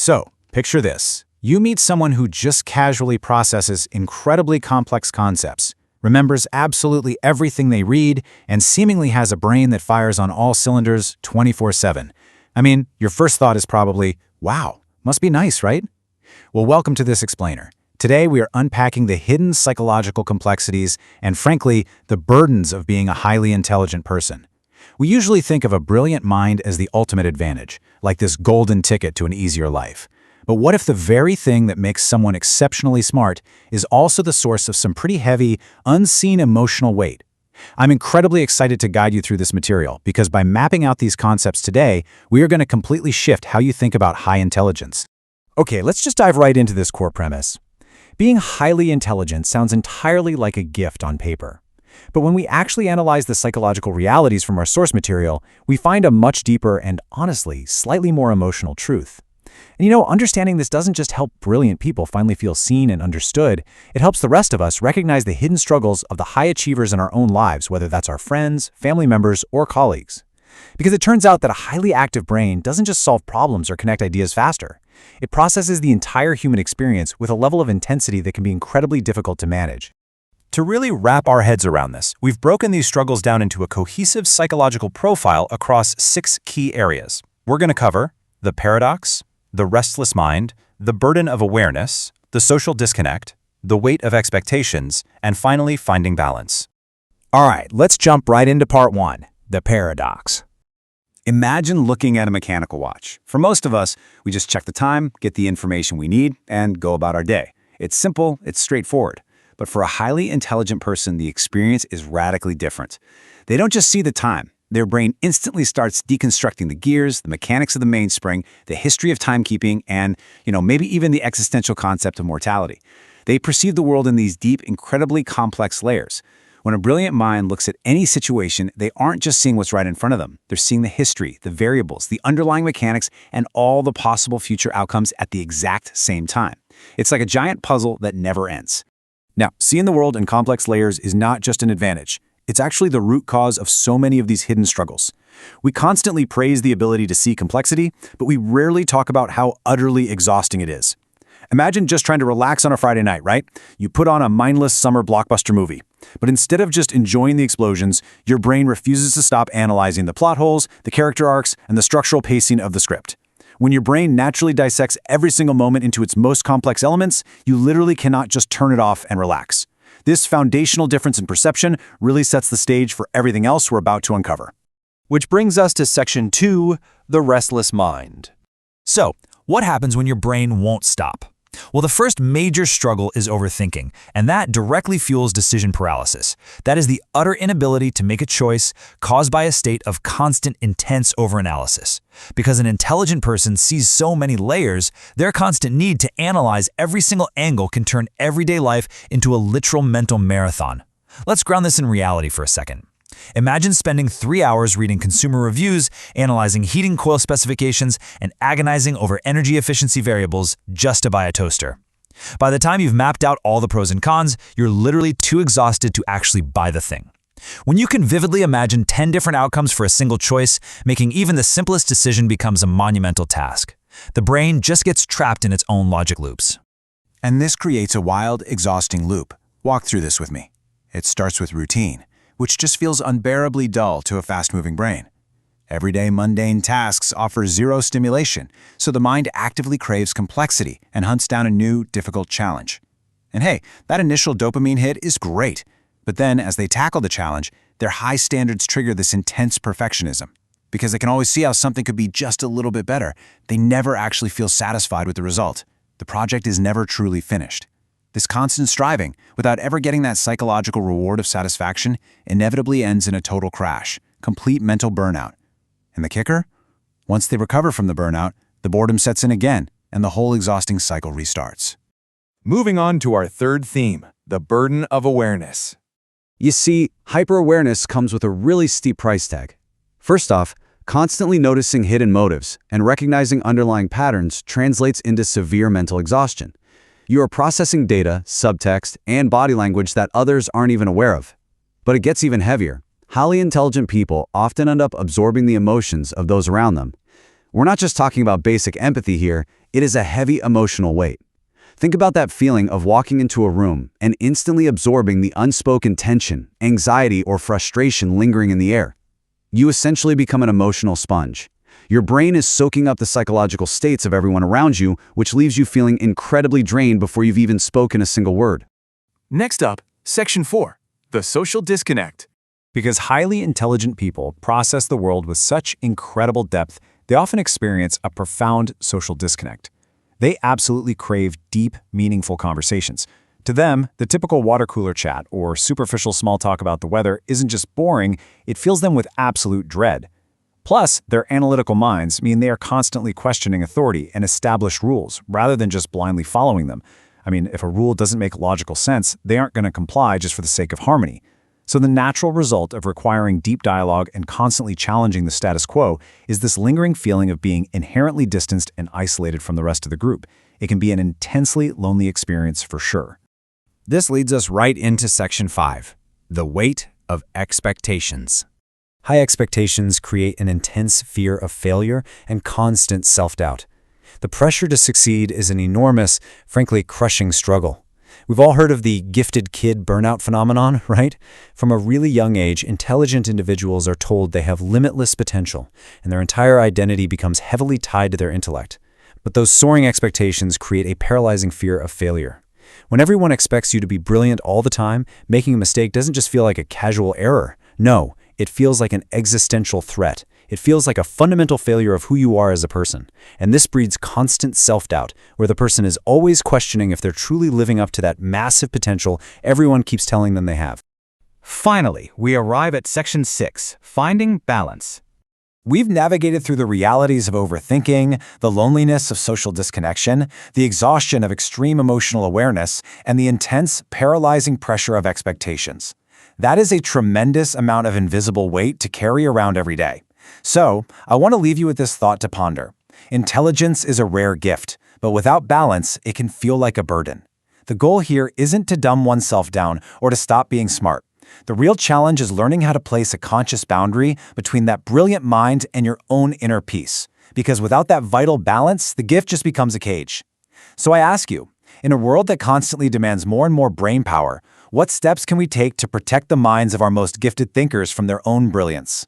So, picture this. You meet someone who just casually processes incredibly complex concepts, remembers absolutely everything they read, and seemingly has a brain that fires on all cylinders 24/7. I mean, your first thought is probably, wow, must be nice, right? Well, welcome to this explainer. Today, we are unpacking the hidden psychological complexities and, frankly, the burdens of being a highly intelligent person. We usually think of a brilliant mind as the ultimate advantage, like this golden ticket to an easier life. But what if the very thing that makes someone exceptionally smart is also the source of some pretty heavy, unseen emotional weight? I'm incredibly excited to guide you through this material because by mapping out these concepts today, we are going to completely shift how you think about high intelligence. Okay, let's just dive right into this core premise. Being highly intelligent sounds entirely like a gift on paper. But when we actually analyze the psychological realities from our source material, we find a much deeper and, honestly, slightly more emotional truth. And understanding this doesn't just help brilliant people finally feel seen and understood, it helps the rest of us recognize the hidden struggles of the high achievers in our own lives, whether that's our friends, family members, or colleagues. Because it turns out that a highly active brain doesn't just solve problems or connect ideas faster. It processes the entire human experience with a level of intensity that can be incredibly difficult to manage. To really wrap our heads around this, we've broken these struggles down into a cohesive psychological profile across 6 key areas. We're going to cover the paradox, the restless mind, the burden of awareness, the social disconnect, the weight of expectations, and finally, finding balance. All right, let's jump right into part 1, the paradox. Imagine looking at a mechanical watch. For most of us, we just check the time, get the information we need, and go about our day. It's simple, it's straightforward. But for a highly intelligent person, the experience is radically different. They don't just see the time. Their brain instantly starts deconstructing the gears, the mechanics of the mainspring, the history of timekeeping, and, maybe even the existential concept of mortality. They perceive the world in these deep, incredibly complex layers. When a brilliant mind looks at any situation, they aren't just seeing what's right in front of them. They're seeing the history, the variables, the underlying mechanics, and all the possible future outcomes at the exact same time. It's like a giant puzzle that never ends. Now, seeing the world in complex layers is not just an advantage. It's actually the root cause of so many of these hidden struggles. We constantly praise the ability to see complexity, but we rarely talk about how utterly exhausting it is. Imagine just trying to relax on a Friday night, right? You put on a mindless summer blockbuster movie. But instead of just enjoying the explosions, your brain refuses to stop analyzing the plot holes, the character arcs, and the structural pacing of the script. When your brain naturally dissects every single moment into its most complex elements, you literally cannot just turn it off and relax. This foundational difference in perception really sets the stage for everything else we're about to uncover. Which brings us to section 2, the restless mind. So, what happens when your brain won't stop? Well, the first major struggle is overthinking, and that directly fuels decision paralysis. That is the utter inability to make a choice caused by a state of constant, intense overanalysis. Because an intelligent person sees so many layers, their constant need to analyze every single angle can turn everyday life into a literal mental marathon. Let's ground this in reality for a second. Imagine spending 3 hours reading consumer reviews, analyzing heating coil specifications, and agonizing over energy efficiency variables just to buy a toaster. By the time you've mapped out all the pros and cons, you're literally too exhausted to actually buy the thing. When you can vividly imagine 10 different outcomes for a single choice, making even the simplest decision becomes a monumental task. The brain just gets trapped in its own logic loops. And this creates a wild, exhausting loop. Walk through this with me. It starts with routine, which just feels unbearably dull to a fast-moving brain. Everyday mundane tasks offer zero stimulation, so the mind actively craves complexity and hunts down a new, difficult challenge. And hey, that initial dopamine hit is great, but then as they tackle the challenge, their high standards trigger this intense perfectionism. Because they can always see how something could be just a little bit better, they never actually feel satisfied with the result. The project is never truly finished. This constant striving, without ever getting that psychological reward of satisfaction, inevitably ends in a total crash, complete mental burnout. And the kicker? Once they recover from the burnout, the boredom sets in again, and the whole exhausting cycle restarts. Moving on to our third theme, the burden of awareness. You see, hyper-awareness comes with a really steep price tag. First off, constantly noticing hidden motives and recognizing underlying patterns translates into severe mental exhaustion. You are processing data, subtext, and body language that others aren't even aware of. But it gets even heavier. Highly intelligent people often end up absorbing the emotions of those around them. We're not just talking about basic empathy here, It is a heavy emotional weight. Think about that feeling of walking into a room and instantly absorbing the unspoken tension, anxiety, or frustration lingering in the air. You essentially become an emotional sponge. Your brain is soaking up the psychological states of everyone around you, which leaves you feeling incredibly drained before you've even spoken a single word. Next up, Section 4, the social disconnect. Because highly intelligent people process the world with such incredible depth, they often experience a profound social disconnect. They absolutely crave deep, meaningful conversations. To them, the typical water cooler chat or superficial small talk about the weather isn't just boring, it fills them with absolute dread. Plus, their analytical minds mean they are constantly questioning authority and established rules rather than just blindly following them. I mean, if a rule doesn't make logical sense, they aren't going to comply just for the sake of harmony. So the natural result of requiring deep dialogue and constantly challenging the status quo is this lingering feeling of being inherently distanced and isolated from the rest of the group. It can be an intensely lonely experience for sure. This leads us right into Section 5, the weight of expectations. High expectations create an intense fear of failure and constant self-doubt. The pressure to succeed is an enormous, frankly crushing struggle. We've all heard of the gifted kid burnout phenomenon, right? From a really young age, intelligent individuals are told they have limitless potential, and their entire identity becomes heavily tied to their intellect. But those soaring expectations create a paralyzing fear of failure. When everyone expects you to be brilliant all the time, making a mistake doesn't just feel like a casual error. No, it feels like an existential threat. It feels like a fundamental failure of who you are as a person. And this breeds constant self-doubt, where the person is always questioning if they're truly living up to that massive potential everyone keeps telling them they have. Finally, we arrive at Section 6, finding balance. We've navigated through the realities of overthinking, the loneliness of social disconnection, the exhaustion of extreme emotional awareness, and the intense, paralyzing pressure of expectations. That is a tremendous amount of invisible weight to carry around every day. So, I want to leave you with this thought to ponder. Intelligence is a rare gift, but without balance, it can feel like a burden. The goal here isn't to dumb oneself down or to stop being smart. The real challenge is learning how to place a conscious boundary between that brilliant mind and your own inner peace. Because without that vital balance, the gift just becomes a cage. So I ask you, in a world that constantly demands more and more brain power, what steps can we take to protect the minds of our most gifted thinkers from their own brilliance?